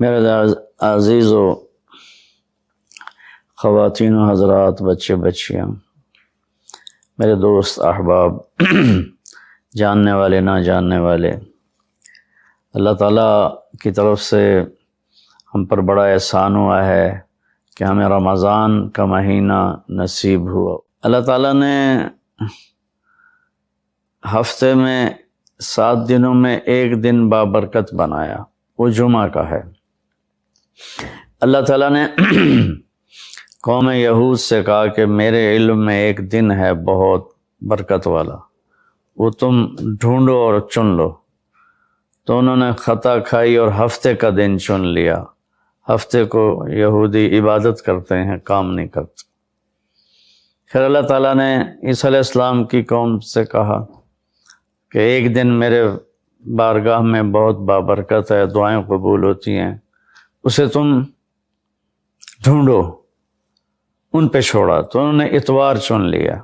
میرے عزیز و خواتین و حضرات، بچے بچیاں، میرے دوست احباب، جاننے والے نہ جاننے والے، اللہ تعالیٰ کی طرف سے ہم پر بڑا احسان ہوا ہے کہ ہمیں رمضان کا مہینہ نصیب ہوا۔ اللہ تعالیٰ نے ہفتے میں 7 دنوں میں ایک دن بابرکت بنایا، وہ جمعہ کا ہے۔ اللہ تعالیٰ نے قوم یہود سے کہا کہ میرے علم میں ایک دن ہے بہت برکت والا، وہ تم ڈھونڈو اور چن لو۔ تو انہوں نے خطا کھائی اور ہفتے کا دن چن لیا۔ ہفتے کو یہودی عبادت کرتے ہیں، کام نہیں کرتے۔ پھر اللہ تعالیٰ نے عیسیٰ علیہ السلام کی قوم سے کہا کہ ایک دن میرے بارگاہ میں بہت بابرکت ہے، دعائیں قبول ہوتی ہیں، اسے تم ڈھونڈو۔ ان پہ چھوڑا تو انہوں نے اتوار چن لیا۔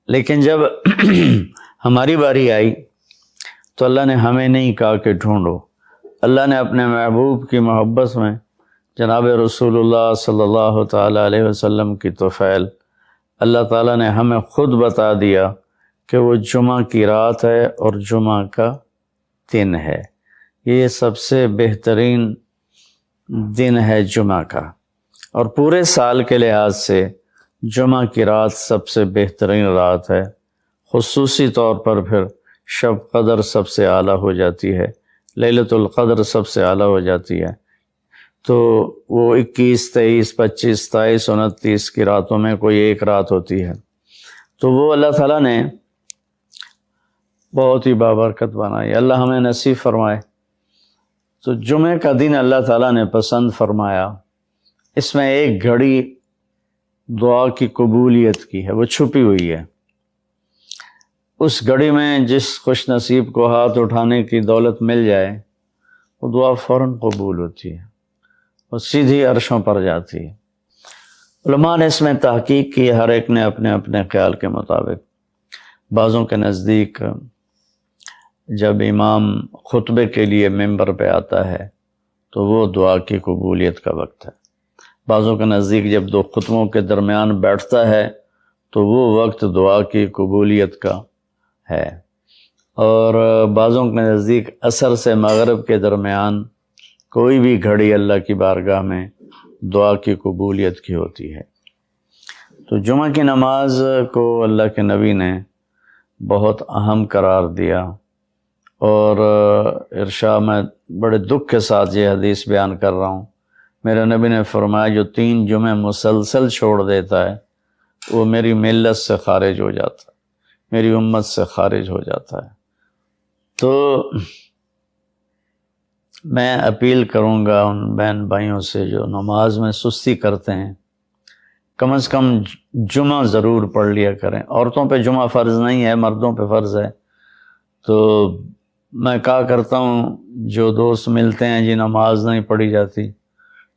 لیکن جب ہماری باری آئی تو اللہ نے ہمیں نہیں کہا کہ ڈھونڈو۔ اللہ نے اپنے محبوب کی محبت میں جناب رسول اللہ صلی اللہ تعالیٰ علیہ وسلم کی طفیل اللہ تعالیٰ نے ہمیں خود بتا دیا کہ وہ جمعہ کی رات ہے اور جمعہ کا دن ہے۔ یہ سب سے بہترین دن ہے جمعہ کا، اور پورے سال کے لحاظ سے جمعہ کی رات سب سے بہترین رات ہے۔ خصوصی طور پر پھر شب قدر سب سے اعلیٰ ہو جاتی ہے، لیلۃ القدر سب سے اعلیٰ ہو جاتی ہے۔ تو وہ 21، 23، 25، 27، 29 کی راتوں میں کوئی ایک رات ہوتی ہے، تو وہ اللہ تعالیٰ نے بہت ہی بابرکت بنائی۔ اللہ ہمیں نصیب فرمائے۔ تو جمعہ کا دن اللہ تعالیٰ نے پسند فرمایا۔ اس میں ایک گھڑی دعا کی قبولیت کی ہے، وہ چھپی ہوئی ہے۔ اس گھڑی میں جس خوش نصیب کو ہاتھ اٹھانے کی دولت مل جائے، وہ دعا فوراً قبول ہوتی ہے، وہ سیدھی عرشوں پر جاتی ہے۔ علماء نے اس میں تحقیق کی، ہر ایک نے اپنے اپنے خیال کے مطابق۔ بعضوں کے نزدیک جب امام خطبے کے لیے ممبر پہ آتا ہے تو وہ دعا کی قبولیت کا وقت ہے۔ بعضوں کے نزدیک جب دو خطبوں کے درمیان بیٹھتا ہے تو وہ وقت دعا کی قبولیت کا ہے، اور بعضوں کے نزدیک عصر سے مغرب کے درمیان کوئی بھی گھڑی اللہ کی بارگاہ میں دعا کی قبولیت کی ہوتی ہے۔ تو جمعہ کی نماز کو اللہ کے نبی نے بہت اہم قرار دیا، اور ارشاد میں بڑے دکھ کے ساتھ یہ حدیث بیان کر رہا ہوں۔ میرے نبی نے فرمایا جو 3 جمعے مسلسل چھوڑ دیتا ہے وہ میری ملت سے خارج ہو جاتا ہے، میری امت سے خارج ہو جاتا ہے۔ تو میں اپیل کروں گا ان بہن بھائیوں سے جو نماز میں سستی کرتے ہیں، کم از کم جمعہ ضرور پڑھ لیا کریں۔ عورتوں پہ جمعہ فرض نہیں ہے، مردوں پہ فرض ہے۔ تو میں کہا کرتا ہوں، جو دوست ملتے ہیں جی نماز نہیں پڑھی جاتی،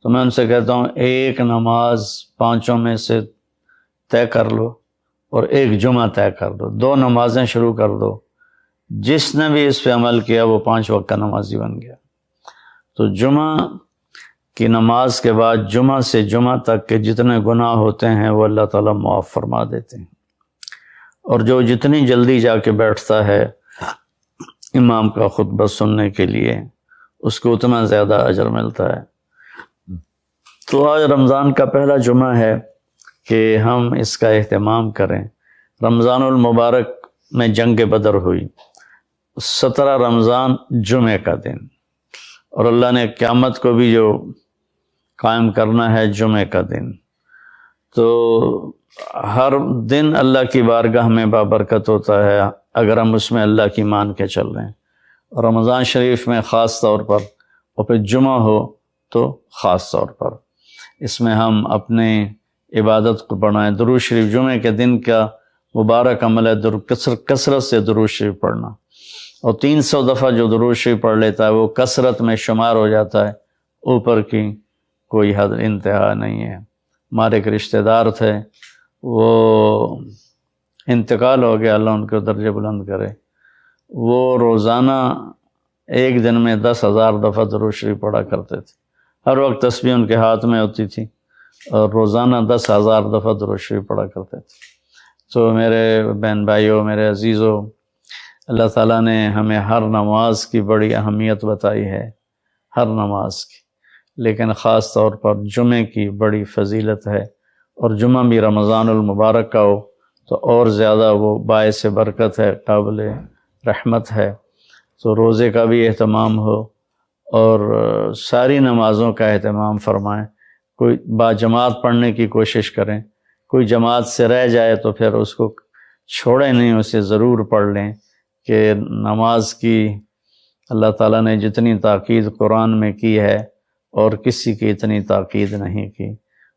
تو میں ان سے کہتا ہوں ایک نماز 5 میں سے طے کر لو اور ایک جمعہ طے کر دو، 2 نمازیں شروع کر دو۔ جس نے بھی اس پہ عمل کیا وہ 5 وقت کا نمازی بن گیا۔ تو جمعہ کی نماز کے بعد جمعہ سے جمعہ تک کے جتنے گناہ ہوتے ہیں وہ اللہ تعالیٰ معاف فرما دیتے ہیں، اور جو جتنی جلدی جا کے بیٹھتا ہے امام کا خطبہ سننے کے لیے، اس کو اتنا زیادہ اجر ملتا ہے۔ تو آج رمضان کا پہلا جمعہ ہے کہ ہم اس کا اہتمام کریں۔ رمضان المبارک میں جنگ بدر ہوئی، 17 رمضان جمعے کا دن، اور اللہ نے قیامت کو بھی جو قائم کرنا ہے جمعے کا دن۔ تو ہر دن اللہ کی بارگاہ میں بابرکت ہوتا ہے اگر ہم اس میں اللہ کی مان کے چل رہے ہیں، اور رمضان شریف میں خاص طور پر، اور پھر جمعہ ہو تو خاص طور پر، اس میں ہم اپنے عبادت کو بڑھائیں۔ درود شریف جمعے کے دن کا مبارک عمل ہے، کثرت سے درود شریف پڑھنا، اور 300 دفعہ جو درود شریف پڑھ لیتا ہے وہ کثرت میں شمار ہو جاتا ہے، اوپر کی کوئی حد انتہا نہیں ہے۔ ہمارے ایک رشتہ دار تھے، وہ انتقال ہو گیا، اللہ ان کو درجہ بلند کرے۔ وہ روزانہ ایک دن میں 10,000 دفعہ درود شریف پڑھا کرتے تھے، ہر وقت تسبیح ان کے ہاتھ میں ہوتی تھی اور روزانہ 10,000 دفعہ درود شریف پڑھا کرتے تھے۔ تو میرے بہن بھائیوں، میرے عزیزوں، اللہ تعالیٰ نے ہمیں ہر نماز کی بڑی اہمیت بتائی ہے، ہر نماز کی، لیکن خاص طور پر جمعے کی بڑی فضیلت ہے، اور جمعہ بھی رمضان المبارک کا ہو تو اور زیادہ وہ باعث برکت ہے، قابل رحمت ہے۔ تو روزے کا بھی اہتمام ہو اور ساری نمازوں کا اہتمام فرمائیں، کوئی باجماعت پڑھنے کی کوشش کریں، کوئی جماعت سے رہ جائے تو پھر اس کو چھوڑیں نہیں، اسے ضرور پڑھ لیں، کہ نماز کی اللہ تعالیٰ نے جتنی تاکید قرآن میں کی ہے اور کسی کی اتنی تاکید نہیں کی،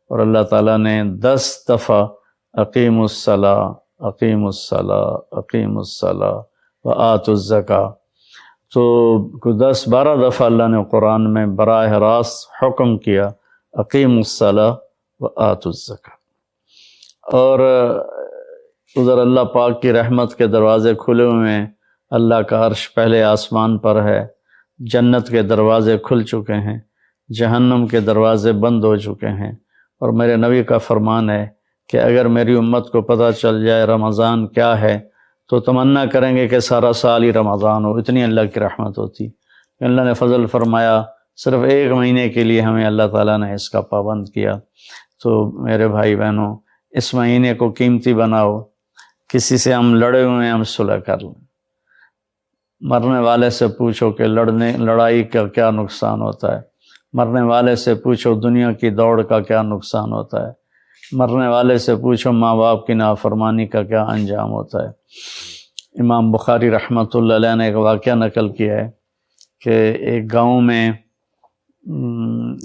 اور اللہ تعالیٰ نے 10 دفعہ اقیم الصلاۃ اقیم الصلاۃ اقیم الصلاۃ وآتوا الزکاۃ، تو 10-12 دفعہ اللہ نے قرآن میں براہ راست حکم کیا اقیم الصلاۃ وآتوا الزکاۃ۔ اور ادھر اللہ پاک کی رحمت کے دروازے کھلے ہوئے ہیں، اللہ کا عرش پہلے آسمان پر ہے، جنت کے دروازے کھل چکے ہیں، جہنم کے دروازے بند ہو چکے ہیں، اور میرے نبی کا فرمان ہے کہ اگر میری امت کو پتہ چل جائے رمضان کیا ہے تو تمنا کریں گے کہ سارا سال ہی رمضان ہو، اتنی اللہ کی رحمت ہوتی۔ اللہ نے فضل فرمایا، صرف 1 مہینے کے لیے ہمیں اللہ تعالیٰ نے اس کا پابند کیا۔ تو میرے بھائی بہنوں، اس مہینے کو قیمتی بناؤ، کسی سے ہم لڑے ہوئے ہیں ہم صلح کر لیں، مرنے والے سے پوچھو کہ لڑائی کا کیا نقصان ہوتا ہے، مرنے والے سے پوچھو دنیا کی دوڑ کا کیا نقصان ہوتا ہے، مرنے والے سے پوچھو ماں باپ کی نافرمانی کا کیا انجام ہوتا ہے۔ امام بخاری رحمۃ اللہ علیہ نے ایک واقعہ نقل کیا ہے کہ ایک گاؤں میں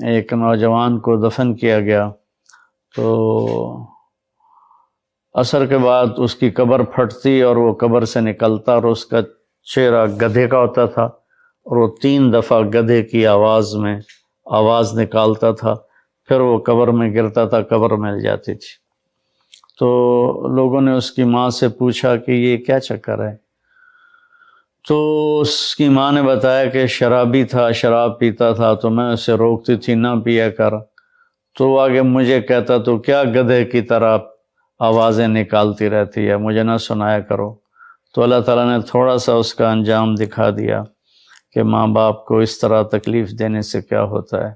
ایک نوجوان کو دفن کیا گیا، تو عصر کے بعد اس کی قبر پھٹتی اور وہ قبر سے نکلتا، اور اس کا چہرہ گدھے کا ہوتا تھا، اور وہ 3 دفعہ گدھے کی آواز میں آواز نکالتا تھا، پھر وہ قبر میں گرتا تھا، قبر مل جاتی تھی۔ تو لوگوں نے اس کی ماں سے پوچھا کہ یہ کیا چکر ہے؟ تو اس کی ماں نے بتایا کہ شرابی تھا، شراب پیتا تھا، تو میں اسے روکتی تھی نہ پیا کر، تو وہ آگے مجھے کہتا تو کیا گدھے کی طرح آوازیں نکالتی رہتی ہے، مجھے نہ سنایا کرو۔ تو اللہ تعالیٰ نے تھوڑا سا اس کا انجام دکھا دیا کہ ماں باپ کو اس طرح تکلیف دینے سے کیا ہوتا ہے۔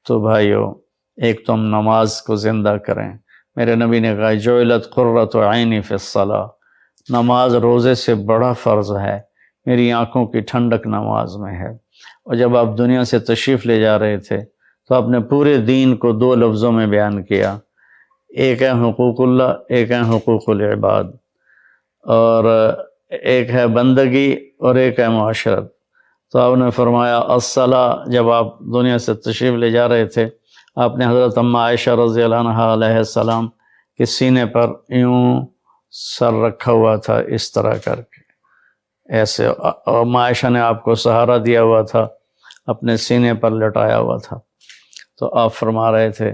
تو بھائیو، ایک تو ہم نماز کو زندہ کریں۔ میرے نبی نے کہا جعلت قرۃ عینی فی الصلاۃ، نماز روزے سے بڑا فرض ہے، میری آنکھوں کی ٹھنڈک نماز میں ہے۔ اور جب آپ دنیا سے تشریف لے جا رہے تھے تو آپ نے پورے دین کو 2 لفظوں میں بیان کیا، ایک ہے حقوق اللہ، ایک ہے حقوق العباد، اور ایک ہے بندگی اور ایک ہے معاشرت۔ تو آپ نے فرمایا الصلاۃ، جب آپ دنیا سے تشریف لے جا رہے تھے آپ نے حضرت اماں عائشہ رضی اللہ عنہا علیہ السلام کے سینے پر یوں سر رکھا ہوا تھا، اس طرح کر کے ایسے، اور اماں عائشہ نے آپ کو سہارا دیا ہوا تھا، اپنے سینے پر لٹایا ہوا تھا۔ تو آپ فرما رہے تھے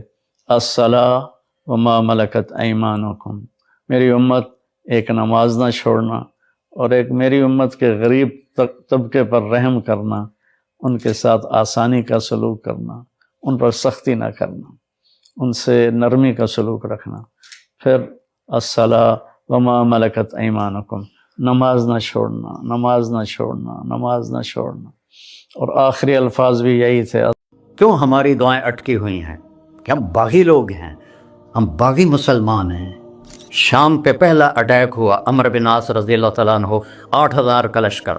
الصلاۃ وما ملکت ایمانکم، میری امت ایک نماز نہ چھوڑنا، اور ایک میری امت کے غریب طبقے پر رحم کرنا، ان کے ساتھ آسانی کا سلوک کرنا، ان پر سختی نہ کرنا، ان سے نرمی کا سلوک رکھنا۔ پھر الصلاۃ وما ملکت ایمانکم، نماز نہ چھوڑنا، نماز نہ چھوڑنا، نماز نہ چھوڑنا۔ اور آخری الفاظ بھی یہی تھے۔ کیوں ہماری دعائیں اٹکی ہوئی ہیں؟ کہ ہم باغی لوگ ہیں، ہم باغی مسلمان ہیں۔ شام پہ پہلا اٹیک ہوا، عمرو بن عاص رضی اللہ تعالیٰ عنہ، 8,000 کا لشکر،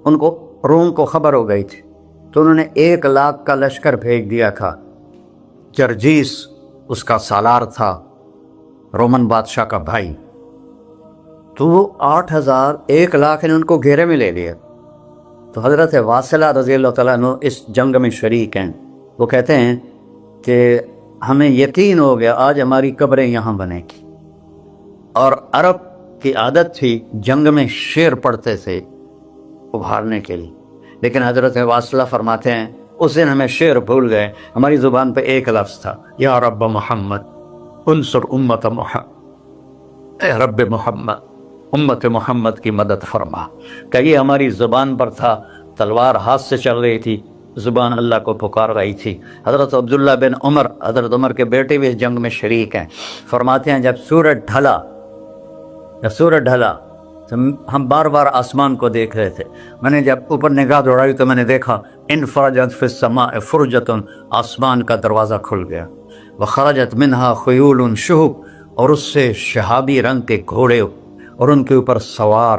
ان کو روم کو خبر ہو گئی تھی، تو انہوں نے 1,00,000 کا لشکر بھیج دیا تھا۔ جرجیس اس کا سالار تھا، رومن بادشاہ کا بھائی، تو وہ 8,000 1,00,000 نے ان کو گھیرے میں لے لیا۔ تو حضرت واصلہ رضی اللہ تعالیٰ عنہ اس جنگ میں شریک ہیں، وہ کہتے ہیں کہ ہمیں یقین ہو گیا آج ہماری قبریں یہاں بنے گی۔ اور عرب کی عادت تھی جنگ میں شعر پڑھتے تھے ابھارنے کے لیے، لیکن حضرت واصلہ فرماتے ہیں اس دن ہمیں شعر بھول گئے، ہماری زبان پہ ایک لفظ تھا، یا رب محمد انصر امت محمد، اے رب محمد امت محمد کی مدد فرما، کہ یہ ہماری زبان پر تھا، تلوار ہاتھ سے چل رہی تھی، زبان اللہ کو پکار رہی تھی۔ حضرت عبداللہ بن عمر، حضرت عمر کے بیٹے بھی اس جنگ میں شریک ہیں، فرماتے ہیں جب سورج ڈھلا تو ہم بار بار آسمان کو دیکھ رہے تھے، میں نے جب اوپر نگاہ دوڑائی تو میں نے دیکھا انفرجت فی السماء فرجۃ، آسمان کا دروازہ کھل گیا، وخرجت منہا خیول شہب، اور اس سے شہابی رنگ کے گھوڑے اور ان کے اوپر سوار،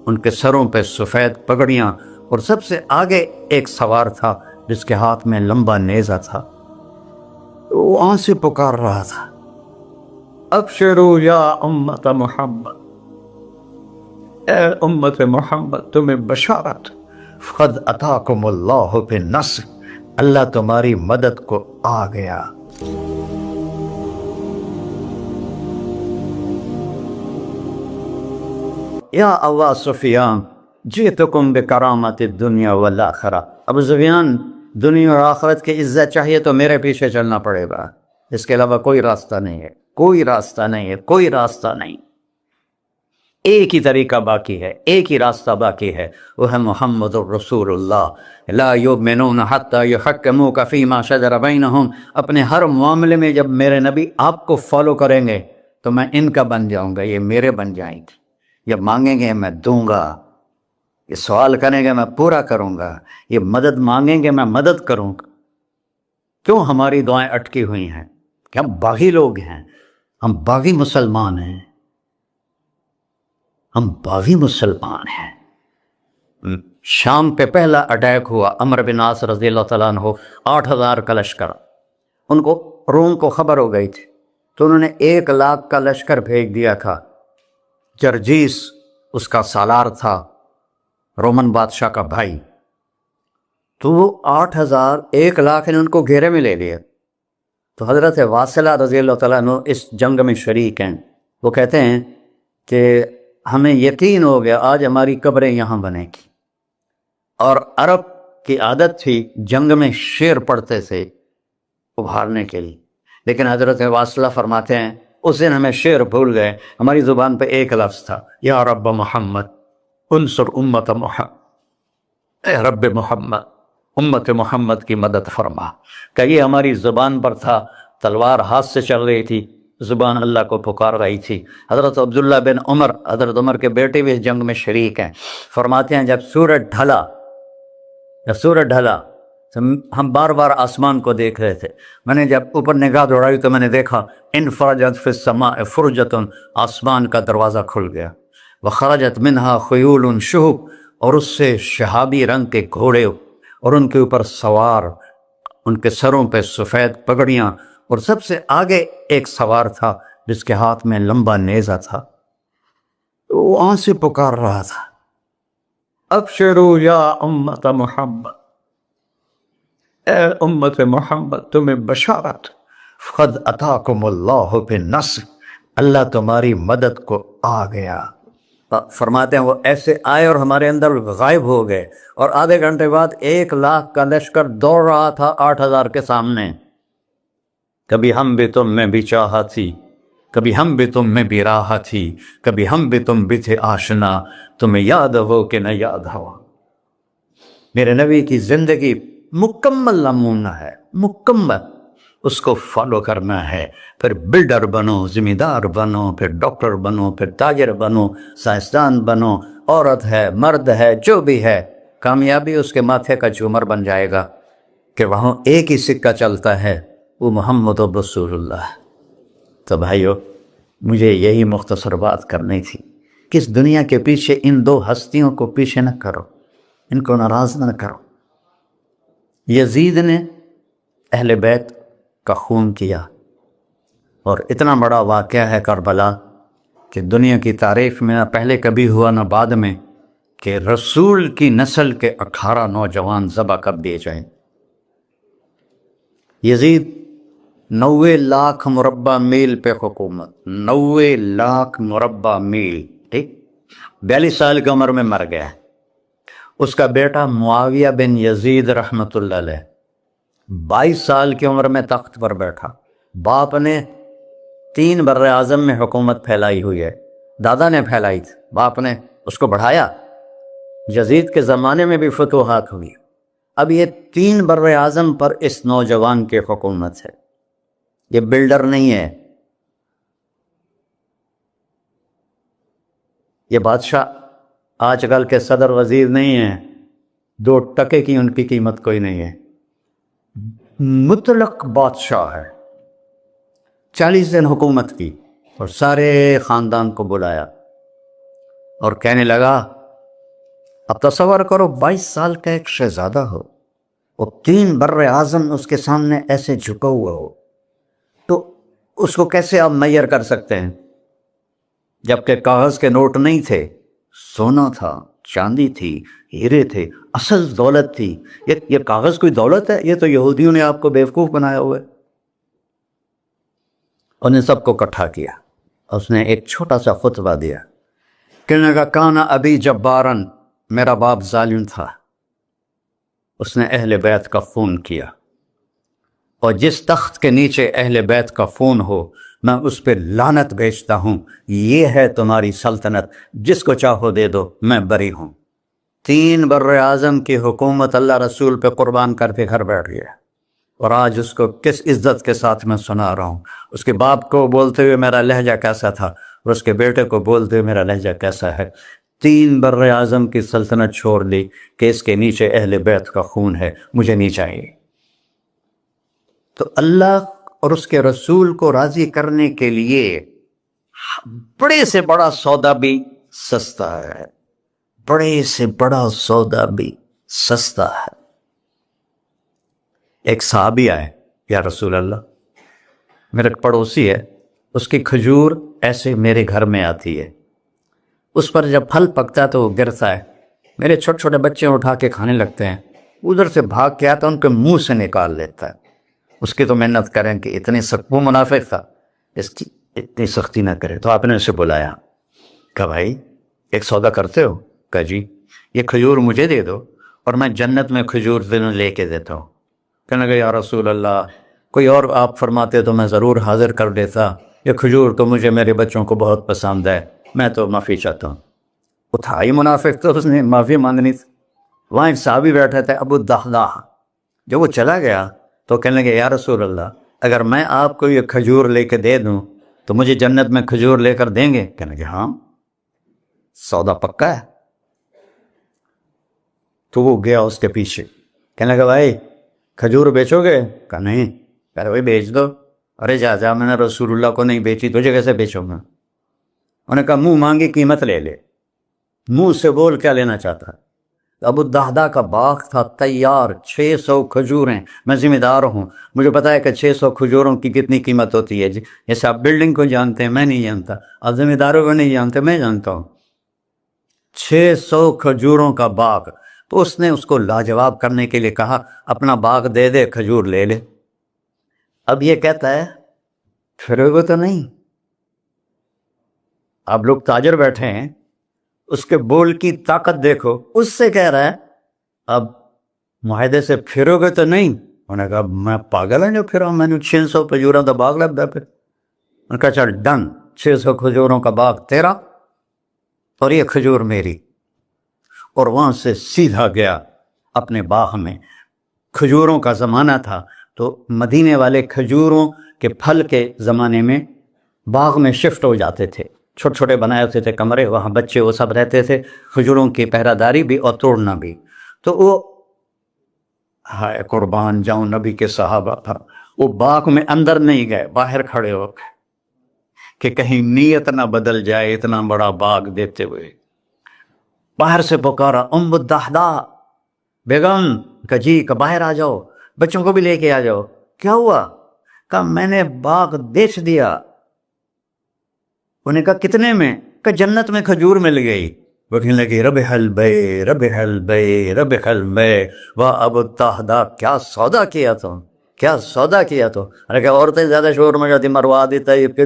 ان کے سروں پہ سفید پگڑیاں، اور سب سے آگے ایک سوار تھا جس کے ہاتھ میں لمبا نیزہ تھا، وہ وہاں سے پکار رہا تھا، ابشروا یا امت محمد، اے امت محمد تمہیں بشارت، قد اتاکم اللہ بالنصر، اللہ تمہاری مدد کو آ گیا۔ یا ابا سفیان جئتکم بکرامت الدنیا والآخرہ، ابو سفیان دنیا اور آخرت کی عزت چاہیے تو میرے پیچھے چلنا پڑے گا، اس کے علاوہ کوئی راستہ نہیں ہے، کوئی راستہ نہیں ہے، کوئی راستہ نہیں، ایک ہی طریقہ باقی ہے، ایک ہی راستہ باقی ہے، وہ ہے محمد الرسول اللہ۔ لا یؤمنون حتی یحکموک فیما شجر بینہم، اپنے ہر معاملے میں جب میرے نبی آپ کو فالو کریں گے تو میں ان کا بن جاؤں گا، یہ میرے بن جائیں گے، یہ مانگیں گے میں دوں گا، یہ سوال کریں گے میں پورا کروں گا، یہ مدد مانگیں گے میں مدد کروں گا۔ کیوں ہماری دعائیں اٹکی ہوئی ہیں؟ کہ ہم باغی لوگ ہیں، ہم باغی مسلمان ہیں، ہم باغی مسلمان ہیں۔ شام پہ پہلا اٹیک ہوا، عمرو بن عاص رضی اللہ تعالیٰ عنہ، 8,000 کا لشکر، ان کو روم کو خبر ہو گئی تھی تو انہوں نے 1,00,000 کا لشکر بھیج دیا تھا۔ جرجیس اس کا سالار تھا، رومن بادشاہ کا بھائی، تو وہ 8,000 1,00,000 نے ان کو گھیرے میں لے لیا۔ تو حضرت واصلہ رضی اللہ تعالیٰ عنہ اس جنگ میں شریک ہیں، وہ کہتے ہیں کہ ہمیں یقین ہو گیا آج ہماری قبریں یہاں بنے گی، اور عرب کی عادت تھی جنگ میں شعر پڑھتے تھے ابھارنے کے لیے، لیکن حضرت واصلہ فرماتے ہیں اس دن ہمیں شعر بھول گئے، ہماری زبان پہ ایک لفظ تھا، یا رب محمد انصر امت محمد، اے رب محمد امت محمد کی مدد فرما، کہ یہ ہماری زبان پر تھا، تلوار ہاتھ سے چل رہی تھی، زبان اللہ کو پکار رہی تھی۔ حضرت عبداللہ بن عمر، حضرت عمر کے بیٹے بھی اس جنگ میں شریک ہیں، فرماتے ہیں جب سورج ڈھلا تو ہم بار بار آسمان کو دیکھ رہے تھے، میں نے جب اوپر نگاہ دوڑائی تو میں نے دیکھا انفرجت فی السماء فرجۃ، آسمان کا دروازہ کھل گیا، وخرجت منہا خیول شہب، اور اس سے شہابی رنگ کے گھوڑے اور ان کے اوپر سوار، ان کے سروں پہ سفید پگڑیاں، اور سب سے آگے ایک سوار تھا جس کے ہاتھ میں لمبا نیزہ تھا، وہ وہاں سے پکار رہا تھا، ابشروا یا امت محمد، اے امت محمد تمہیں بشارت، قد اتاکم اللہ بالنصر، اللہ تمہاری مدد کو آ گیا۔ فرماتے ہیں وہ ایسے آئے اور ہمارے اندر غائب ہو گئے، اور آدھے گھنٹے بعد 1,00,000 کا لشکر دوڑ رہا تھا 8,000 کے سامنے۔ کبھی ہم بھی تم میں بھی چاہا تھی، کبھی ہم بھی تم میں بھی راہ تھی، کبھی ہم بھی تم بھی تھے آشنا، تمہیں یاد ہو کہ نہ یاد ہو۔ میرے نبی کی زندگی مکمل نمونہ ہے، مکمل، اس کو فالو کرنا ہے، پھر بلڈر بنو، ذمہ دار بنو، پھر ڈاکٹر بنو، پھر تاجر بنو، سائنسدان بنو، عورت ہے مرد ہے جو بھی ہے، کامیابی اس کے ماتھے کا جھومر بن جائے گا کہ وہاں ایک ہی سکہ چلتا ہے، وہ محمد رسول اللہ۔ تو بھائیو مجھے یہی مختصر بات کرنی تھی کہ اس دنیا کے پیچھے ان دو ہستیوں کو پیچھے نہ کرو، ان کو ناراض نہ کرو۔ یزید نے اہل بیت کا خون کیا، اور اتنا بڑا واقعہ ہے کربلا کہ دنیا کی تاریخ میں نہ پہلے کبھی ہوا نہ بعد میں کہ رسول کی نسل کے 18 نوجوان ذبح کر دیے جائیں۔ یزید 90 لاکھ مربع میل پہ حکومت، 90 لاکھ مربع میل، ٹھیک، 42 سال کی عمر میں مر گیا۔ اس کا بیٹا معاویہ بن یزید رحمۃ اللہ علیہ 22 سال کی عمر میں تخت پر بیٹھا۔ باپ نے 3 بر اعظم میں حکومت پھیلائی ہوئی ہے، دادا نے پھیلائی تھی، باپ نے اس کو بڑھایا۔ یزید کے زمانے میں بھی فتوحات ہوئی. اب یہ 3 بر اعظم پر اس نوجوان کی حکومت ہے. یہ بلڈر نہیں ہے، یہ بادشاہ آج کل کے صدر وزیر نہیں ہیں، 2 ٹکے کی ان کی قیمت کوئی نہیں ہے. مطلق بادشاہ ہے. 40 دن حکومت کی اور سارے خاندان کو بلایا اور کہنے لگا اب تصور کرو 22 سال کا ایک شہزادہ ہو اور 3 بر اعظم اس کے سامنے ایسے جھکا ہوا ہو، تو اس کو کیسے آپ میئر کر سکتے ہیں؟ جبکہ کاغذ کے نوٹ نہیں تھے، سونا تھا، چاندی تھی، ہیرے تھے، اصل دولت تھی. یہ کاغذ کوئی دولت ہے؟ یہ تو یہودیوں نے آپ کو بیوقوف بنایا ہوا ہے. انہیں سب کو اکٹھا کیا. اس نے ایک چھوٹا سا خطبہ دیا. کہنے لگا کانا ابی جبارن، میرا باپ ظالم تھا، اس نے اہل بیت کا خون کیا، اور جس تخت کے نیچے اہل بیت کا خون ہو میں اس پہ لعنت بھیجتا ہوں. یہ ہے تمہاری سلطنت، جس کو چاہو دے دو، میں بری ہوں. 3 بر اعظم کی حکومت اللہ رسول پہ قربان کر کے گھر بیٹھ گیا. اور آج اس کو کس عزت کے ساتھ میں سنا رہا ہوں. اس کے باپ کو بولتے ہوئے میرا لہجہ کیسا تھا اور اس کے بیٹے کو بولتے ہوئے میرا لہجہ کیسا ہے. 3 بر اعظم کی سلطنت چھوڑ دی کہ اس کے نیچے اہل بیت کا خون ہے، مجھے نہیں چاہیے. تو اللہ اور اس کے رسول کو راضی کرنے کے لیے بڑے سے بڑا سودا بھی سستا ہے، بڑے سے بڑا سودا بھی سستا ہے. ایک صحابی آئے، یا رسول اللہ میرے پڑوسی ہے، اس کی کھجور ایسے میرے گھر میں آتی ہے، اس پر جب پھل پکتا ہے تو وہ گرتا ہے، میرے چھوٹے چھوٹے بچے اٹھا کے کھانے لگتے ہیں، ادھر سے بھاگ کے آتا ان کے منہ سے نکال لیتا ہے. اس کی تو محنت کریں کہ اتنی سخت، وہ منافق تھا، اس کی اتنی سختی نہ کرے. تو آپ نے اسے بلایا، کہا بھائی ایک سودا کرتے ہو؟ کہا جی. یہ کھجور مجھے دے دو اور میں جنت میں کھجور دنوں لے کے دیتا ہوں. کہنے لگا یا رسول اللہ کوئی اور آپ فرماتے تو میں ضرور حاضر کر دیتا، یہ کھجور تو مجھے میرے بچوں کو بہت پسند ہے، میں تو معافی چاہتا ہوں. اٹھائی منافق، تو اس نے معافی مانگنی تھی. وہاں ایک صحابی بیٹھا تھا ابو الدحداح، جب وہ چلا گیا تو کہنے لگے یا رسول اللہ اگر میں آپ کو یہ کھجور لے کے دے دوں تو مجھے جنت میں کھجور لے کر دیں گے؟ کہنے لگے ہاں، سودا پکا ہے. تو وہ گیا اس کے پیچھے، کہنے لگا بھائی کھجور بیچو گے؟ کہا نہیں. کہہ رہے بھائی بیچ دو. ارے جا میں نے رسول اللہ کو نہیں بیچی، تجھے کیسے بیچوں گا؟ انہوں نے کہا منہ مانگی قیمت لے لے. منہ سے بول کیا لینا چاہتا ہے. ابو الدحداح کا باغ تھا تیار، 600 کھجوریں، میں ذمہ دار ہوں، مجھے پتا ہے کہ 600 کھجوروں کی کتنی قیمت ہوتی ہے. جیسے آپ بلڈنگ کو جانتے ہیں، میں نہیں جانتا، آپ ذمہ داروں کو نہیں جانتے، میں جانتا ہوں. 600 کھجوروں کا باغ. تو اس نے اس کو لاجواب کرنے کے لیے کہا اپنا باغ دے دے، کھجور لے لے. اب یہ کہتا ہے پھر وہ تو نہیں. آپ لوگ تاجر بیٹھے ہیں، اس کے بول کی طاقت دیکھو، اس سے کہہ رہا ہے اب معاہدے سے پھرو گے تو نہیں. انہوں نے کہا میں پاگل ہوں جو پھرا، میں نے 600 کھجوروں کا باغ لگ گیا. پھر انہوں نے کہا چل ڈن، 600 کھجوروں کا باغ تیرا اور یہ کھجور میری. اور وہاں سے سیدھا گیا اپنے باغ میں. کھجوروں کا زمانہ تھا تو مدینے والے کھجوروں کے پھل کے زمانے میں باغ میں شفٹ ہو جاتے تھے، چھوٹے چھوٹے بنائے ہوتے تھے کمرے، وہاں بچے وہ سب رہتے تھے، کھجوروں کی پہرہ داری بھی اور توڑنا بھی. تو وہ ہائے قربان جاؤں نبی کے صحابہ تھا، وہ باغ میں اندر نہیں گئے، باہر کھڑے ہو گئے کہ کہیں نیت نہ بدل جائے اتنا بڑا باغ دیتے ہوئے. باہر سے پکارا ام الدحداح بیگم، کہ جی کہ باہر آ جاؤ، بچوں کو بھی لے کے آ جاؤ. کیا ہوا؟ کہا میں نے باغ بیچ دیا. انہوں نے کہا کتنے میں؟ کہ جنت میں کھجور مل گئی. وہ کہنے لگی ربح البیع ربح البیع ربح البیع. واہ ابو الدحداح کیا سودا کیا تو، کیا سودا کیا تو. ارے کہ عورتیں زیادہ شور میں جاتی، مروا دیتا ہے کہ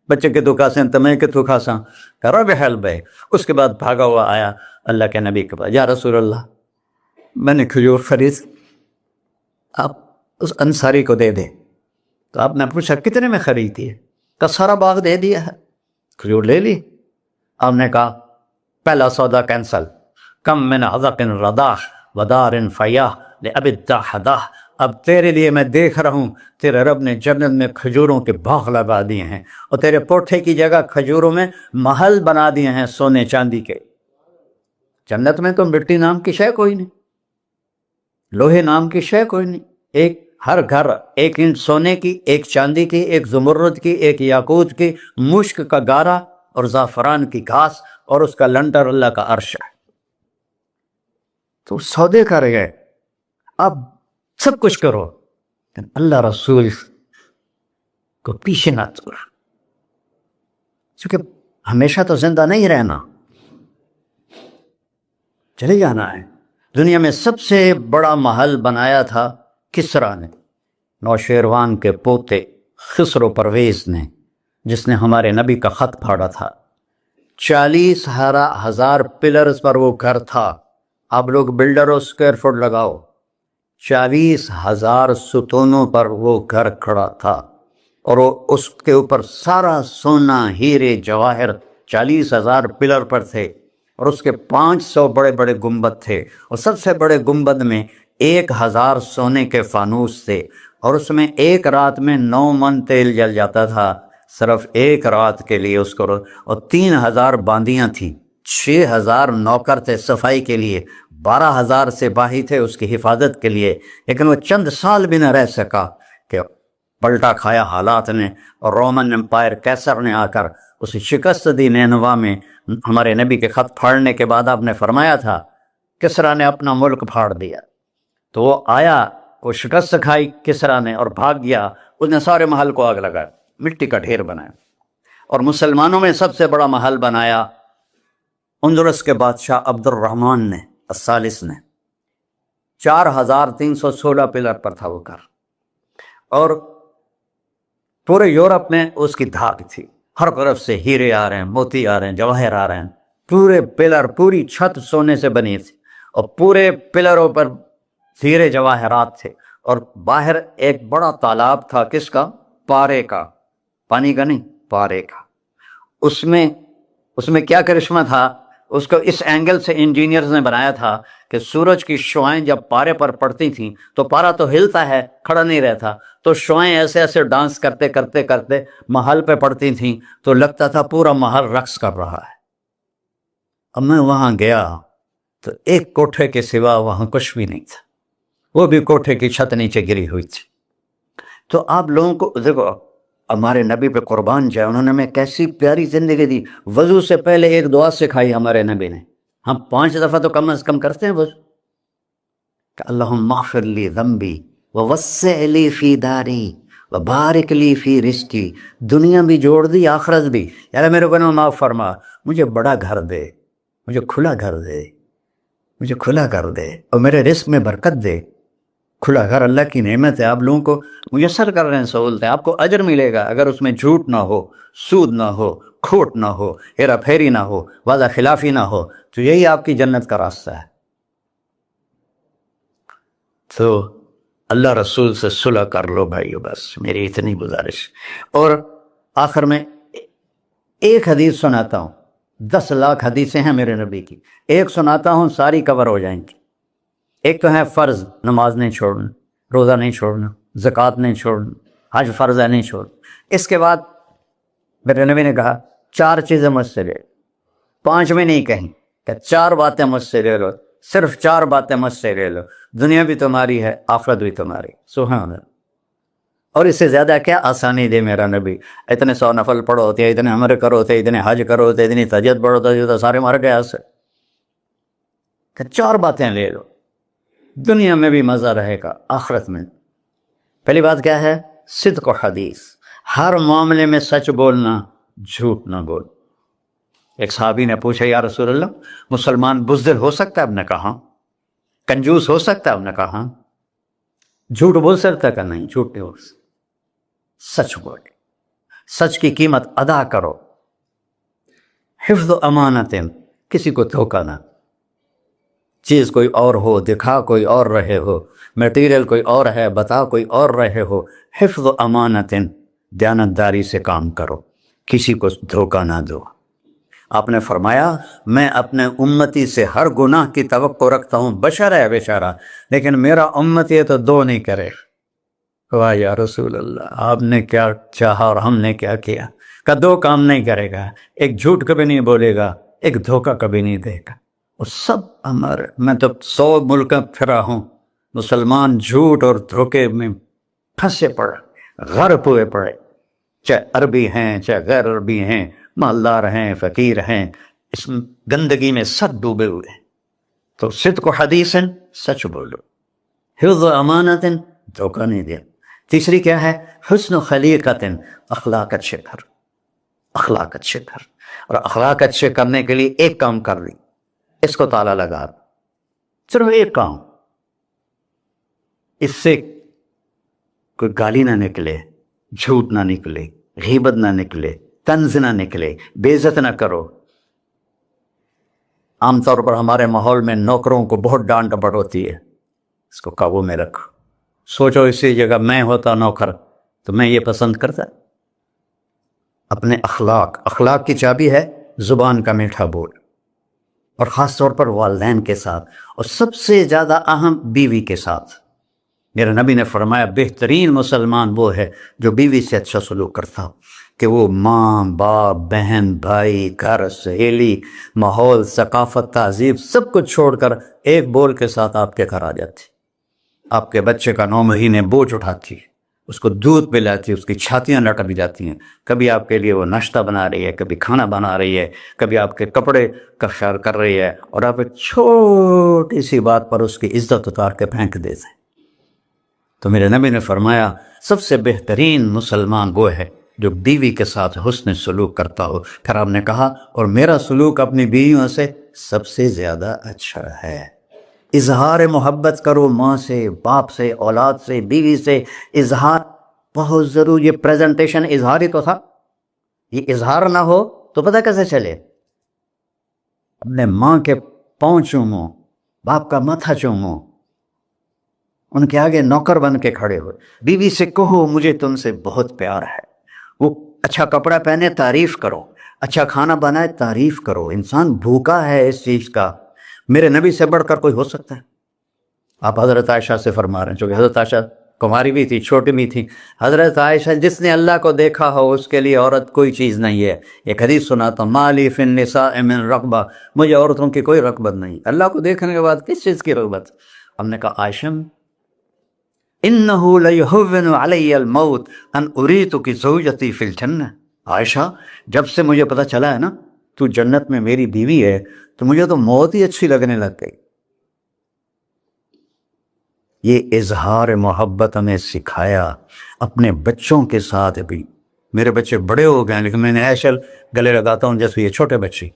بچے کے تو کھاسیں تمہیں کے تو کھاساں. کہ ربح البیع. اس کے بعد بھاگا ہوا آیا اللہ کے نبی کے پاس، یا رسول اللہ میں نے کھجور خرید، آپ اس انصاری کو دے دیں. تو آپ نے پوچھا کتنے میں خریدی ہے؟ کہ سارا باغ دے دیا ہے، کھجور لے لی. آپ نے کہا پہلا سودا کینسل، کم من عذق رداح ودار فیاح لأب الدحداح۔ اب تیرے لیے میں دیکھ رہا ہوں تیرے رب نے جنت میں کھجوروں کے باغ لگا دیے ہیں، اور تیرے کوٹھے کی جگہ کھجوروں میں محل بنا دیے ہیں سونے چاندی کے۔ جنت میں تو مٹی نام کی شے کوئی نہیں، لوہے نام کی شے کوئی نہیں، ایک ہر گھر ایک اینٹ سونے کی، ایک چاندی کی، ایک زمرد کی، ایک یاقوت کی، مشک کا گارا اور زعفران کی گھاس، اور اس کا لنٹر اللہ کا عرش ہے۔ تو سودے کر گئے، اب سب کچھ کرو لیکن اللہ رسول کو پیچھے نہ چھوڑ، کیونکہ ہمیشہ تو زندہ نہیں رہنا، چلے جانا ہے۔ دنیا میں سب سے بڑا محل بنایا تھا کسریٰ نے، نوشیروان کے پوتے خسرو پرویز نے، جس نے ہمارے نبی کا خط پھاڑا تھا۔ 40,000 پلرز پر وہ گھر تھا۔ آپ لوگ بلڈروں اسکوائر فٹ لگاؤ، 40,000 ستونوں پر وہ گھر کھڑا تھا، اور وہ اس کے اوپر سارا سونا ہیرے جواہر 40,000 پلر پر تھے، اور اس کے 500 بڑے بڑے گنبد تھے، اور سب سے بڑے گنبد میں 1,000 سونے کے فانوس تھے، اور اس میں ایک رات میں 9 من تیل جل جاتا تھا، صرف ایک رات کے لیے اس کو، اور 3,000 باندیاں تھیں، 6,000 نوکر تھے صفائی کے لیے، 12,000 سپاہی تھے اس کی حفاظت کے لیے، لیکن وہ چند سال بھی نہ رہ سکا کہ پلٹا کھایا حالات نے، اور رومن امپائر کیسر نے آ کر اسے شکست دی۔ نینوا میں ہمارے نبی کے خط پھاڑنے کے بعد آپ نے فرمایا تھا کسریٰ نے اپنا ملک پھاڑ دیا، تو وہ آیا، وہ شکست کھائی کسریٰ نے اور بھاگ گیا، اس نے سارے محل کو آگ لگایا، مٹی کا ڈھیر بنایا، اور مسلمانوں میں سب سے بڑا محل بنایا اندلس کے بادشاہ عبد الرحمن نے الثالث نے، 4,316 پلر پر تھا وہ گھر، اور پورے یورپ میں اس کی دھاک تھی، ہر طرف سے ہیرے آ رہے ہیں، موتی آ رہے ہیں، جواہر آ رہے ہیں، پورے پلر، پوری چھت سونے سے بنی تھی، اور پورے پلروں پر ہیرے جواہرات تھے، اور باہر ایک بڑا تالاب تھا، کس کا؟ پارے کا، پانی کا نہیں، پارے کا۔ اس میں کیا کرشمہ تھا؟ اس کو اس اینگل سے انجینئرز نے بنایا تھا کہ سورج کی شعائیں جب پارے پر پڑتی تھیں تو پارا تو ہلتا ہے، کھڑا نہیں رہتا، تو شعائیں ایسے ایسے ڈانس کرتے کرتے کرتے محل پہ پڑتی تھیں، تو لگتا تھا پورا محل رقص کر رہا ہے۔ اب میں وہاں گیا تو ایک کوٹھے کے سوا وہاں کچھ بھی نہیں تھا، وہ بھی کوٹھے کی چھت نیچے گری ہوئی تھی۔ تو آپ لوگوں کو دیکھو، ہمارے نبی پہ قربان جائے، انہوں نے ہمیں کیسی پیاری زندگی دی۔ وضو سے پہلے ایک دعا سکھائی ہمارے نبی نے، ہم 5 دفعہ تو کم از کم کرتے ہیں وضو، کہ اللہم اغفر لی ذنبی ووسع لی فی داری وبارک لی فی رزقی۔ دنیا بھی جوڑ دی، آخرت بھی، یار میرے کو معاف فرما، مجھے بڑا گھر دے، مجھے کھلا گھر دے، مجھے کھلا کر دے، اور میرے رزق میں برکت دے۔ کھلا گھر اللہ کی نعمت ہے، آپ لوگوں کو میسر کر رہے ہیں سہولتیں، آپ کو اجر ملے گا اگر اس میں جھوٹ نہ ہو، سود نہ ہو، کھوٹ نہ ہو، ہیرا پھیری نہ ہو، وعدہ خلافی نہ ہو، تو یہی آپ کی جنت کا راستہ ہے۔ تو اللہ رسول سے صلح کر لو بھائیو، بس میری اتنی گزارش۔ اور آخر میں ایک حدیث سناتا ہوں، 10 لاکھ حدیثیں ہیں میرے نبی کی، ایک سناتا ہوں، ساری کور ہو جائیں گی۔ ایک تو ہے فرض، نماز نہیں چھوڑنا، روزہ نہیں چھوڑنا، زکوٰۃ نہیں چھوڑنا، حج فرض ہے نہیں چھوڑنا۔ اس کے بعد میرے نبی نے کہا 4 چیزیں مجھ سے لے لو، 5 میں نہیں کہیں، کہ 4 باتیں مجھ سے لے لو، صرف 4 باتیں مجھ سے لے لو، دنیا بھی تمہاری ہے، آخرت بھی تمہاری۔ سبحان اللہ۔ اور اس سے زیادہ کیا آسانی دے میرا نبی؟ اتنے 100 نفل پڑھو ہوتے، اتنے عمرے کرو ہوتے، اتنے حج کرو ہوتے، اتنی تہجد پڑھو ہوتے، تو سارے مر گئے سے، کہ 4 باتیں لے لو، دنیا میں بھی مزہ رہے گا، آخرت میں۔ پہلی بات کیا ہے؟ صدق و حدیث، ہر معاملے میں سچ بولنا، جھوٹ نہ بول۔ ایک صحابی نے پوچھا یا رسول اللہ، مسلمان بزدل ہو سکتا ہے؟ آپ نے کہا کنجوس ہو سکتا ہے؟ آپ نے کہا جھوٹ بول سکتا ہے؟ کہ نہیں، جھوٹ نہیں بول سکتا، سچ بولے، سچ کی قیمت ادا کرو۔ حفظ و امانت، کسی کو دھوکہ نہ، چیز کوئی اور ہو، دکھا کوئی اور رہے ہو، میٹیریل کوئی اور ہے، بتا کوئی اور رہے ہو۔ حفظ و امانت، دیانتداری سے کام کرو، کسی کو دھوکہ نہ دو۔ آپ نے فرمایا میں اپنے امتی سے ہر گناہ کی توقع رکھتا ہوں، بشر ہے بیچارہ، لیکن میرا امت یہ تو دو نہیں کرے۔ واہ یا رسول اللہ، آپ نے کیا چاہا اور ہم نے کیا کیا کہ دو کام نہیں کرے گا، ایک جھوٹ کبھی نہیں بولے گا، ایک دھوکہ کبھی نہیں دے گا۔ اور سب ہمارے، میں تو 100 ملک پھرا ہوں، مسلمان جھوٹ اور دھوکے میں پھنسے پڑے، غرق ہوئے پڑے، چاہے عربی ہیں چاہے غیر عربی ہیں، مالدار ہیں فقیر ہیں، اس گندگی میں سب ڈوبے ہوئے ہیں۔ تو صدق و حدیث، سچ بولو، حفظ و امانت، دھوکہ نہیں دیا۔ تیسری کیا ہے؟ حسن و خلیقت، اخلاق اچھے کر، اخلاق اچھے کر۔ اور اخلاق اچھے کرنے کے لیے ایک کام کر لی، اس کو تالا لگا، صرف ایک کام، اس سے کوئی گالی نہ نکلے، جھوٹ نہ نکلے، غیبت نہ نکلے، طنز نہ نکلے، بے عزت نہ کرو۔ عام طور پر ہمارے ماحول میں نوکروں کو بہت ڈانٹ ڈپٹ ہوتی ہے، اس کو قابو میں رکھو۔ سوچو اسی جگہ میں ہوتا نوکر تو میں یہ پسند کرتا۔ اپنے اخلاق کی چابی ہے زبان کا میٹھا بول، اور خاص طور پر والدین کے ساتھ، اور سب سے زیادہ اہم بیوی کے ساتھ۔ میرے نبی نے فرمایا بہترین مسلمان وہ ہے جو بیوی سے اچھا سلوک کرتا ہو، کہ وہ ماں باپ بہن بھائی گھر سہیلی ماحول ثقافت تہذیب سب کچھ چھوڑ کر ایک بول کے ساتھ آپ کے گھر آ جاتی، آپ کے بچے کا 9 مہینے بوجھ اٹھاتی، اس کو دودھ پلاتی، اس کی چھاتیاں لٹک جاتی ہیں، کبھی آپ کے لیے وہ ناشتہ بنا رہی ہے، کبھی کھانا بنا رہی ہے، کبھی آپ کے کپڑے کا خیال کر رہی ہے، اور آپ ایک چھوٹی سی بات پر اس کی عزت اتار کے پھینک دیتے ہیں۔ تو میرے نبی نے فرمایا سب سے بہترین مسلمان وہ ہے جو بیوی کے ساتھ حسن سلوک کرتا ہو۔ پھر آپ نے کہا اور میرا سلوک اپنی بیویوں سے سب سے زیادہ اچھا ہے۔ اظہار محبت کرو، ماں سے باپ سے اولاد سے بیوی سے، اظہار بہت ضروری۔ یہ پریزنٹیشن اظہار ہی تو تھا، یہ اظہار نہ ہو تو پتہ کیسے چلے؟ اپنے ماں کے پاؤں چومو، باپ کا ماتھا چومو، ان کے آگے نوکر بن کے کھڑے ہو، بیوی سے کہو مجھے تم سے بہت پیار ہے، وہ اچھا کپڑا پہنے تعریف کرو، اچھا کھانا بنائے تعریف کرو۔ انسان بھوکا ہے اس چیز کا، میرے نبی سے بڑھ کر کوئی ہو سکتا ہے؟ آپ حضرت عائشہ سے فرما رہے ہیں، چونکہ حضرت عائشہ کماری بھی تھی، چھوٹی بھی تھی۔ حضرت عائشہ جس نے اللہ کو دیکھا ہو اس کے لیے عورت کوئی چیز نہیں ہے۔ ایک حدیث سناتا ہوں، مالی فی النساء من رغبہ، مجھے عورتوں کی کوئی رغبت نہیں، اللہ کو دیکھنے کے بعد کس چیز کی رغبت؟ ہم نے کہا عائشہ انہ لیہون علی الموت ان اریتک زوجتی فی الجنہ، عائشہ جب سے مجھے پتہ چلا ہے نا تو جنت میں میری بیوی ہے تو مجھے تو موت ہی اچھی لگنے لگ گئی۔ یہ اظہار محبت ہمیں سکھایا اپنے بچوں کے ساتھ بھی۔ میرے بچے بڑے ہو گئے لیکن میں نے ایسے گلے لگاتا ہوں جیسے یہ چھوٹے بچے،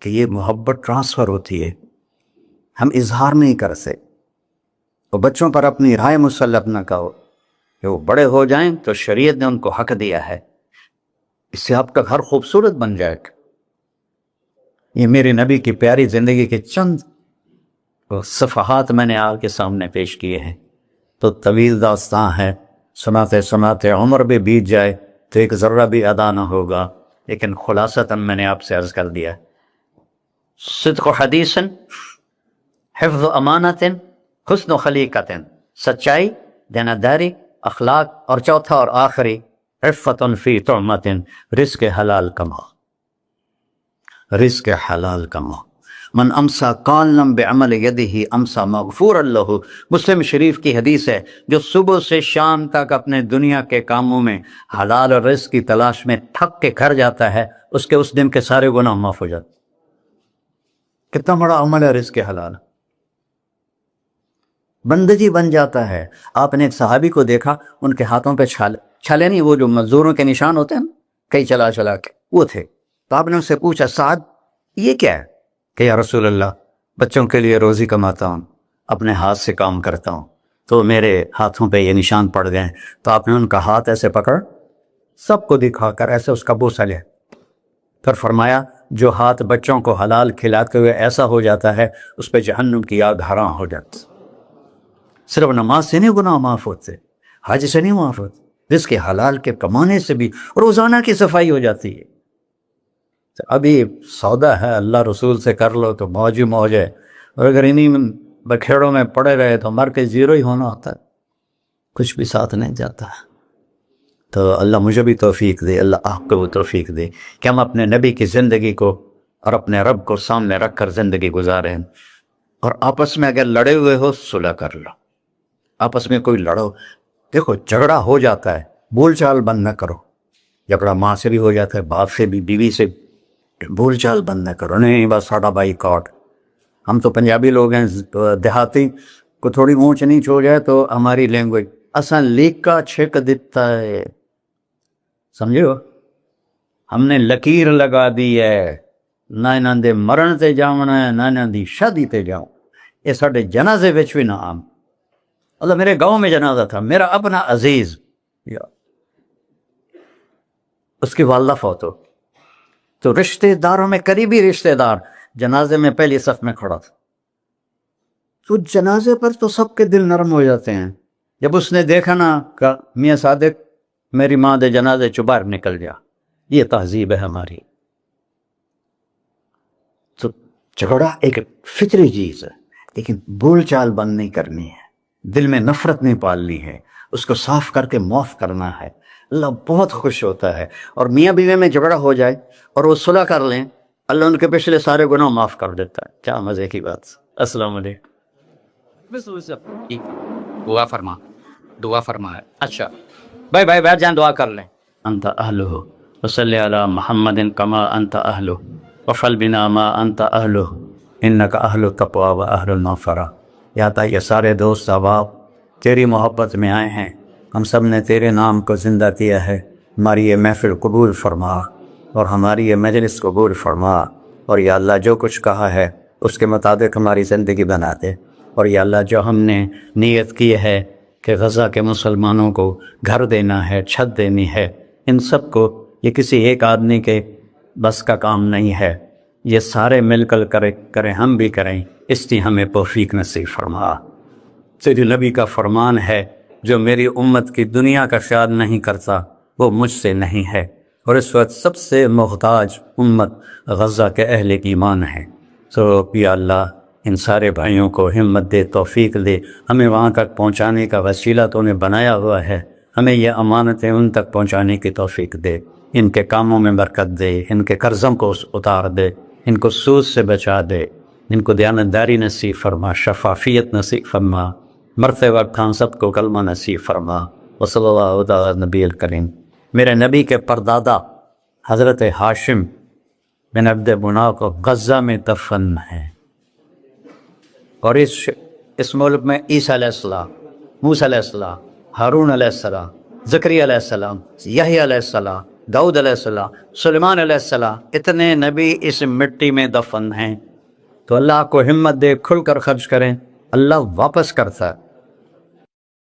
کہ یہ محبت ٹرانسفر ہوتی ہے، ہم اظہار نہیں کر سکتے۔ اور بچوں پر اپنی رائے مسلط نہ کہو کہ وہ بڑے ہو جائیں تو شریعت نے ان کو حق دیا ہے، اس سے آپ کا گھر خوبصورت بن جائے گا۔ یہ میرے نبی کی پیاری زندگی کے چند صفحات میں نے آپ کے سامنے پیش کیے ہیں، تو طویل داستان ہے، سناتے سناتے عمر بھی بیت جائے تو ایک ذرہ بھی ادا نہ ہوگا، لیکن خلاصتاً میں نے آپ سے عرض کر دیا، صدق و حدیث، حفظ و امانت، حسن و خلیقت، سچائی، دیانتداری، اخلاق، اور چوتھا اور آخری عفت فی طعمت، رزق حلال کماؤ، رزق حلال کماؤ۔ من امسا قالنا بعمل یدہ امسا مغفورا لہ، مسلم شریف کی حدیث ہے، جو صبح سے شام تک اپنے دنیا کے کاموں میں حلال اور رزق کی تلاش میں تھک کے گھر جاتا ہے، اس کے اس دن کے سارے گناہ معاف ہو جاتے۔ کتنا بڑا عمل ہے رزق حلال، بندگی بن جاتا ہے۔ آپ نے ایک صحابی کو دیکھا، ان کے ہاتھوں پہ چھالے نہیں، وہ جو مزدوروں کے نشان ہوتے ہیں کئی چلا چلا کے، وہ تھے۔ تو آپ نے ان سے پوچھا سعد یہ کیا ہے؟ کہ یا رسول اللہ بچوں کے لیے روزی کماتا ہوں، اپنے ہاتھ سے کام کرتا ہوں، تو میرے ہاتھوں پہ یہ نشان پڑ گئے۔ تو آپ نے ان کا ہاتھ ایسے پکڑ سب کو دکھا کر ایسے اس کا بوسہ لیا، پھر فرمایا جو ہاتھ بچوں کو حلال کھلاتے ہوئے ایسا ہو جاتا ہے اس پہ جہنم کی آگ حرام ہو جاتی۔ صرف نماز سے نہیں گناہ معاف ہوتے، حج سے نہیں معاف ہوتے، رزق حلال کے کمانے سے بھی روزانہ کی صفائی ہو جاتی ہے۔ ابھی سودا ہے اللہ رسول سے کر لو تو موج ہی موج ہے، اور اگر انہیں بکھیڑوں میں پڑے رہے تو مر کے زیرو ہی ہونا ہوتا ہے، کچھ بھی ساتھ نہیں جاتا۔ تو اللہ مجھے بھی توفیق دے، اللہ آپ کو بھی توفیق دے کہ ہم اپنے نبی کی زندگی کو اور اپنے رب کو سامنے رکھ کر زندگی گزاریں، اور آپس میں اگر لڑے ہوئے ہو صلح کر لو، آپس میں کوئی لڑو، دیکھو جھگڑا ہو جاتا ہے، بول چال بند نہ کرو، جھگڑا ماں سے بھی ہو جاتا ہے، باپ سے بھی، بیوی سے، بول چال بند نہ کرو، نہیں بس ساڈا بائی کاٹ۔ ہم تو پنجابی لوگ ہیں، دیہاتی کو تھوڑی اونچ نیچ ہو جائے تو ہماری لینگویج اساں لیکا چھک دیتا ہے، سمجھو، ہم نے لکیر لگا دی ہے، نہ انہاں دے مرن تے جاونا ہے، نہ انہاں دی شادی تے جاؤ، یہ ساڈے جنازے وچ بھی نہ عام۔ اللہ، میرے گاؤں میں جنازہ تھا، میرا اپنا عزیز، اس کی والدہ فوت ہو، تو رشتہ داروں میں قریبی رشتہ دار جنازے میں پہلی صف میں کھڑا تھا، تو جنازے پر تو سب کے دل نرم ہو جاتے ہیں۔ جب اس نے دیکھا نا کہ میاں صادق میری ماں دے جنازے چوں باہر نکل جا، یہ تہذیب ہے ہماری۔ تو جھگڑا ایک فطری چیز ہے، لیکن بول چال بند نہیں کرنی ہے، دل میں نفرت نہیں پالنی ہے، اس کو صاف کر کے معاف کرنا ہے، اللہ بہت خوش ہوتا ہے۔ اور میاں بیوی میں جھگڑا ہو جائے اور وہ صلح کر لیں، اللہ ان کے پچھلے سارے گناہ معاف کر دیتا ہے۔ کیا مزے کی بات۔ السلام علیکم۔ دعا فرما، دعا فرما ہے۔ اچھا بھائی بیٹھ جائیں، دعا کر لیں۔ انت اہلہ وصلی علی محمد کما انت اہلہ وفل بنا ما انت اہلہ انک اہل التقوی و اہل المغفرہ۔ یا تا یہ سارے دوست احباب تیری محبت میں آئے ہیں، ہم سب نے تیرے نام کو زندہ کیا ہے، ہماری یہ محفل قبول فرما اور ہماری یہ مجلس قبول فرما، اور یا اللہ جو کچھ کہا ہے اس کے مطابق ہماری زندگی بنا دے، اور یا اللہ جو ہم نے نیت کی ہے کہ غزہ کے مسلمانوں کو گھر دینا ہے، چھت دینی ہے، ان سب کو، یہ کسی ایک آدمی کے بس کا کام نہیں ہے، یہ سارے مل کر کریں، ہم بھی کریں، اس لیے ہمیں توفیق نصیب فرما۔ تیری نبی کا فرمان ہے، جو میری امت کی دنیا کا خیال نہیں کرتا وہ مجھ سے نہیں ہے، اور اس وقت سب سے محتاج امت غزہ کے اہل ایمان ہے۔ تو یا اللہ ان سارے بھائیوں کو ہمت دے، توفیق دے، ہمیں وہاں تک پہنچانے کا وسیلہ تو نے بنایا ہوا ہے، ہمیں یہ امانتیں ان تک پہنچانے کی توفیق دے، ان کے کاموں میں برکت دے، ان کے قرضوں کو اتار دے، ان کو سود سے بچا دے، ان کو دیانتداری نصیب فرما، شفافیت نصیب فرما، مرتے وقت ہم سب کو کلمہ نصیب فرما۔ وصلی اللہ علی نبی الکریم۔ میرے نبی کے پردادا حضرت ہاشم بن عبد مناف کو غزہ میں دفن ہے، اور اس ملک میں عیسیٰ علیہ السلام، موسیٰ علیہ السلام، ہارون علیہ السلام، زکریا علیہ السلام، یحییٰ علیہ السلام، داؤد علیہ السلام، سلیمان علیہ السلام، اتنے نبی اس مٹی میں دفن ہیں۔ تو اللہ کو ہمت دے، کھل کر خرچ کریں، اللہ واپس کرتا ہے۔